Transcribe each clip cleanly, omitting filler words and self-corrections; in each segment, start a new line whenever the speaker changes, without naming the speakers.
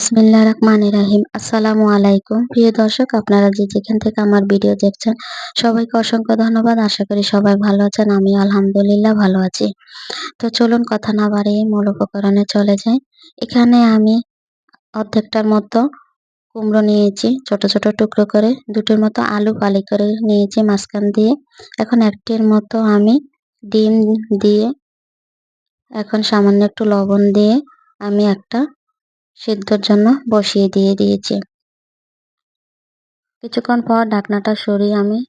বিসমিল্লাহির রহমানির রহিম। আসসালামু আলাইকুম। প্রিয় দর্শক, আপনারা যে যেখান থেকে আমার ভিডিও দেখছেন সবাইকে অসংখ্য ধন্যবাদ। আশা করি সবাই ভালো আছেন। আমি আলহামদুলিল্লাহ ভালো আছি। তো চলুন কথা না বাড়িয়ে মূল উপকরণে চলে যাই। এখানে আমি অর্ধেকটার মতো কুমড়ো নিয়েছি ছোট ছোট টুকরো করে, দুটোর মতো আলু ফালি করে নিয়েছি মাঝখান দিয়ে। এখন একটির মতো আমি ডিম দিয়ে, এখন সামান্য একটু লবণ দিয়ে আমি একটা সিদ্ধর জন্য বসিয়ে দিয়েছি। কিছুক্ষণ পর ঢাকনাটা সরিয়ে আমি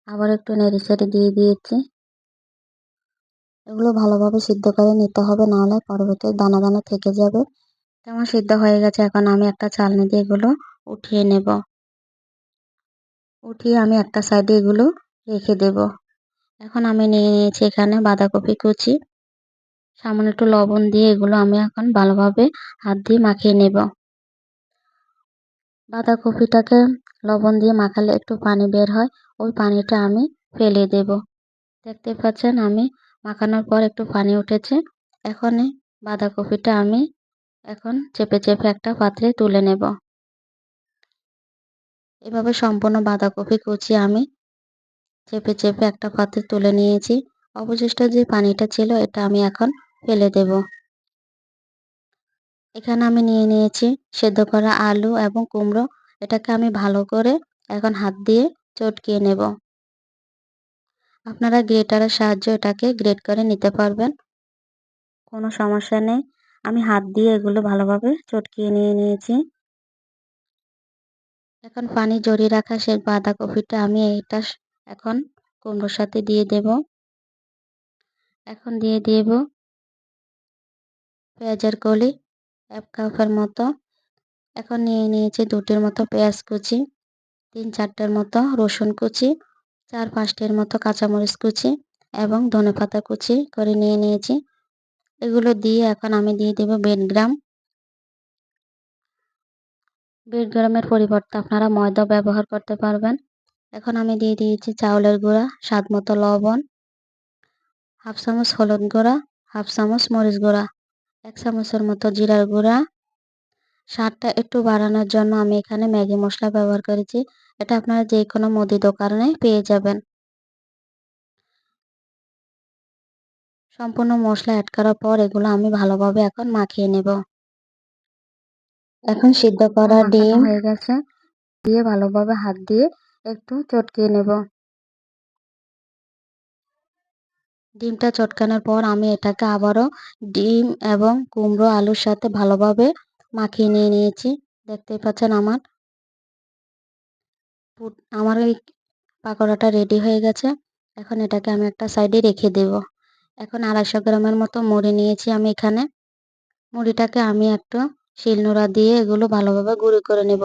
আবার একটু নেড়েচেড়ে দিয়ে দিয়েছি। এগুলো ভালোভাবে সিদ্ধ করে নিতে হবে, নাহলে পরবর্তীতে দানা দানা থেকে যাবে। যেমন সিদ্ধ হয়ে গেছে, এখন আমি একটা চালনি দিয়ে এগুলো উঠিয়ে নেব। উঠিয়ে আমি একটা সাইডে এগুলো রেখে দেব। এখন আমি নিয়ে নিয়েছি এখানে বাঁধাকপি কুচি। সামান্য একটু লবণ দিয়ে এগুলো আমি এখন ভালোভাবে হাত দিয়ে মাখিয়ে নেব। বাঁধাকপিটাকে লবণ দিয়ে মাখালে একটু পানি বের হয়, ওই পানিটা আমি ফেলে দেব। দেখতে পাচ্ছেন আমি মাখানোর পর একটু পানি উঠেছে। এখন এই বাঁধাকপিটা আমি এখন চেপে চেপে একটা পাত্রে তুলে নেব। এভাবে সম্পূর্ণ বাঁধাকপি কুচি আমি চেপে চেপে একটা পাত্রে তুলে নিয়েছি। অবশিষ্ট যে পানিটা ছিল এটা আমি এখন ফেলে দেব। এখানে আমি নিয়ে নিয়েছি সেদ্ধ করা আলু এবং কুমড়ো। এটাকে আমি ভালো করে এখন হাত দিয়ে চটকিয়ে নেব। আপনারা গ্রেটারের সাহায্যে এটাকে গ্রেট করে নিতে পারবেন, কোনো সমস্যা নেই। আমি হাত দিয়ে এগুলো ভালোভাবে চটকিয়ে নিয়েছি। এখন পানি জড়িয়ে রাখা সেই বাঁধাকপিটা আমি এটা এখন কুমড়োর সাথে দিয়ে দেব। এখন দিয়ে দেব পেঁয়াজের কলি 1 কাপের মতো। এখন নিয়ে নিয়েছি দুটির মতো পেঁয়াজ কুচি, 3-4টের মতো রসুন কুচি, 4-5টের মতো কাঁচামরিচ কুচি এবং ধনেপাতা কুচি করে নিয়ে নিয়েছি। এগুলো দিয়ে এখন আমি দিয়ে দেব বেডগ্রাম। বেডগ্রামের পরিবর্তে আপনারা ময়দা ব্যবহার করতে পারবেন। এখন আমি দিয়ে দিয়েছি চাউলের গুঁড়া, স্বাদ মতো লবণ, 1/2 চামচ হলুদ গুঁড়া, 1/2 চামচ মরিচ গুঁড়া, 1 চামচের মতো জিরার গুঁড়া। স্বাদটা একটু বাড়ানোর জন্য আমি এখানে ম্যাগি মশলা ব্যবহার করেছি। এটা আপনারা যে কোনো মুদি দোকানে পেয়ে যাবেন। সম্পূর্ণ মশলা অ্যাড করার পর এগুলো আমি ভালোভাবে এখন মাখিয়ে নেব। এখন সিদ্ধ করা ডিম হয়ে গেছে, দিয়ে ভালোভাবে হাত দিয়ে একটু চটকিয়ে নেব। ডিমটা চটকানোর পর আমি এটাকে আবারও ডিম এবং কুমড়ো আলুর সাথে ভালোভাবে মাখিয়ে নিয়েছি। দেখতেই পাচ্ছেন আমার এই পাকোড়াটা রেডি হয়ে গেছে। এখন এটাকে আমি একটা সাইডে রেখে দেব। এখন 250 গ্রামের মতো মুড়ি নিয়েছি আমি এখানে। মুড়িটাকে আমি একটু শিলনোড়া দিয়ে এগুলো ভালোভাবে গুঁড়ো করে নেব।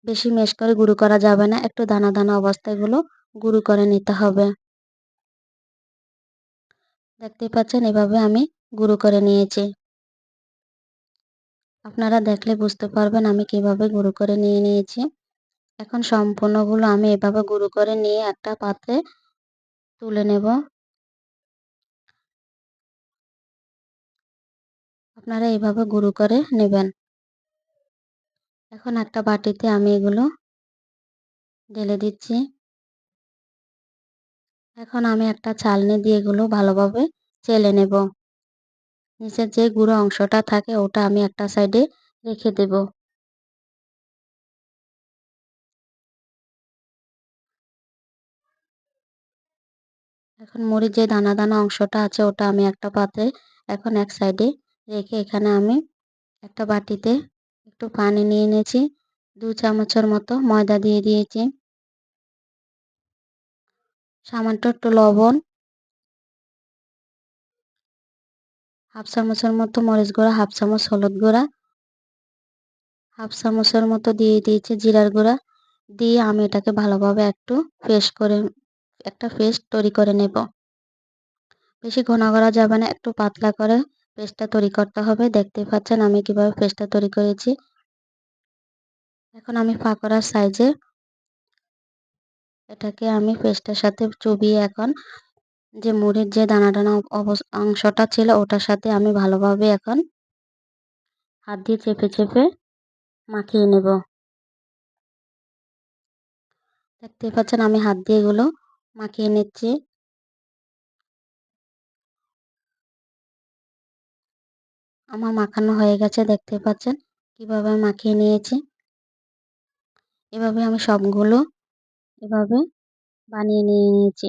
বেশি মেশ করে গুঁড়ো করা যাবে না, একটু দানা দানা অবস্থায় এগুলো গুঁড়ো করে নিতে হবে। দেখতেই পাচ্ছেন এভাবে আমি গুঁড়ো করে নিয়েছি। আপনারা দেখলে বুঝতে পারবেন আমি কিভাবে গুঁড়ো করে নিয়েছি। এখন সম্পূর্ণগুলো আমি এভাবে গুঁড়ো করে নিয়ে একটা পাত্রে তুলে নেব। আপনারা এইভাবে গুঁড়ো করে নেবেন। এখন একটা বাটিতে আমি এগুলো ঢেলে দিচ্ছি। এখন আমি একটা ছালনি দিয়ে এগুলো ভালোভাবে চেলে নেব। নিচের যে গুঁড়ো অংশটা থাকে ওটা আমি একটা সাইডে রেখে দেব। এখন মুড়ির যে দানা দানা অংশটা আছে ওটা আমি একটা পাত্রে এখন এক সাইডে রেখে এখানে আমি একটা বাটিতে একটু পানি নিয়ে নিয়েছি। 2 চামচের মতো ময়দা দিয়ে দিয়েছি। সামান্য একটু লবণ, 1/2 চামচের মতো মরিচ গুঁড়া, 1/2 চামচ হলুদ গুঁড়া, 1/2 চামচের মতো দিয়ে দিয়েছি জিরার গুঁড়া। দিয়ে আমি এটাকে ভালোভাবে একটু একটা পেস্ট তৈরি করে নেব। বেশি ঘন করা যাবে না, একটু পাতলা করে পেস্টটা তৈরি করতে হবে। দেখতেই পাচ্ছেন আমি কিভাবে পেস্টটা তৈরি করেছি। এখন আমি পাকোড়ার সাইজে এটাকে আমি পেস্টের সাথে চুবিয়ে এখন যে মুড়ির যে দানা দানা অংশটা ছিল ওটার সাথে আমি ভালোভাবে এখন হাত দিয়ে চেপে চেপে মাখিয়ে নেব। দেখতে পাচ্ছেন আমি হাত দিয়ে এগুলো মাখিয়ে নিচ্ছি। আমার মাখানো হয়ে গেছে, দেখতে পাচ্ছেন কিভাবে মাখিয়ে নিয়েছি। এভাবে আমি সবগুলো এভাবে বানিয়ে নিয়েছি।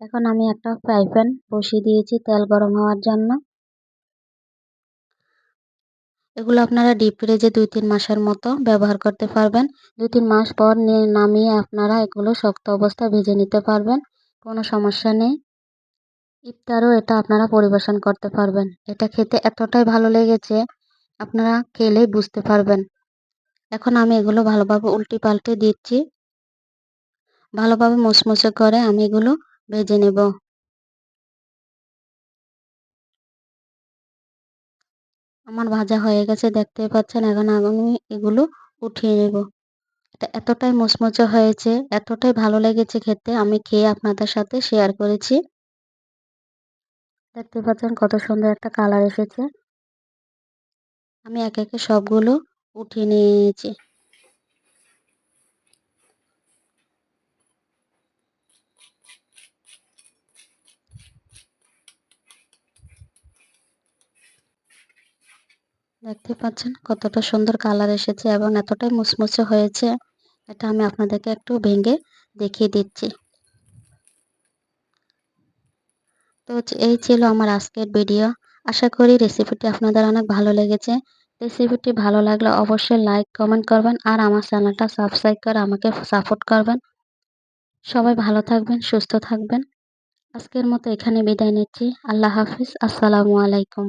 এখন আমি একটা ফ্রাই প্যান বসিয়ে দিয়েছি তেল গরম হওয়ার জন্য। এগুলো আপনারা ডিপ ফ্রিজে ২-৩ মাসের মতো ব্যবহার করতে পারবেন। ২-৩ মাস পর নামিয়ে আপনারা এগুলো শক্ত অবস্থায় ভেজে নিতে পারবেন। কোনো সমস্যা নেই। ইফতারও এটা আপনারা পরিবেশন করতে পারবেন। এটা খেতে এতটাই ভালো লেগেছে, আপনারা খেলেই বুঝতে পারবেন। এখন আমি এগুলো ভালোভাবে উল্টে পাল্টে দিচ্ছি। ভালোভাবে মুচমুচে করে আমি এগুলো ভেজে নেব। আমার ভাজা হয়ে গেছে, দেখতে পাচ্ছেন। এখন আমি এগুলো উঠিয়ে নেব। এটা এতটাই মুচমুচে হয়েছে, এতটাই ভালো লেগেছে খেতে, আমি খেয়ে আপনাদের সাথে শেয়ার করেছি। দেখতে পাচ্ছেন কত সুন্দর একটা কালার এসেছে। আমি একে একে সবগুলো উঠিয়ে নিয়েছি। দেখতে পাচ্ছেন কতটা সুন্দর কালার এসেছে এবং এতটাই মুচমুচে হয়েছে। এটা আমি আপনাদেরকে একটু ভেঙে দেখিয়ে দিচ্ছি। তো এই ছিল আমার আজকের ভিডিও। আশা করি রেসিপিটি আপনাদের অনেক ভালো লেগেছে। রেসিপিটি ভালো লাগলে অবশ্যই লাইক কমেন্ট করবেন আর আমার চ্যানেলটা সাবস্ক্রাইব করে আমাকে সাপোর্ট করবেন। সবাই ভালো থাকবেন, সুস্থ থাকবেন। আজকের মতো এখানে বিদায় নিচ্ছি। আল্লাহ হাফিজ। আসসালামু আলাইকুম।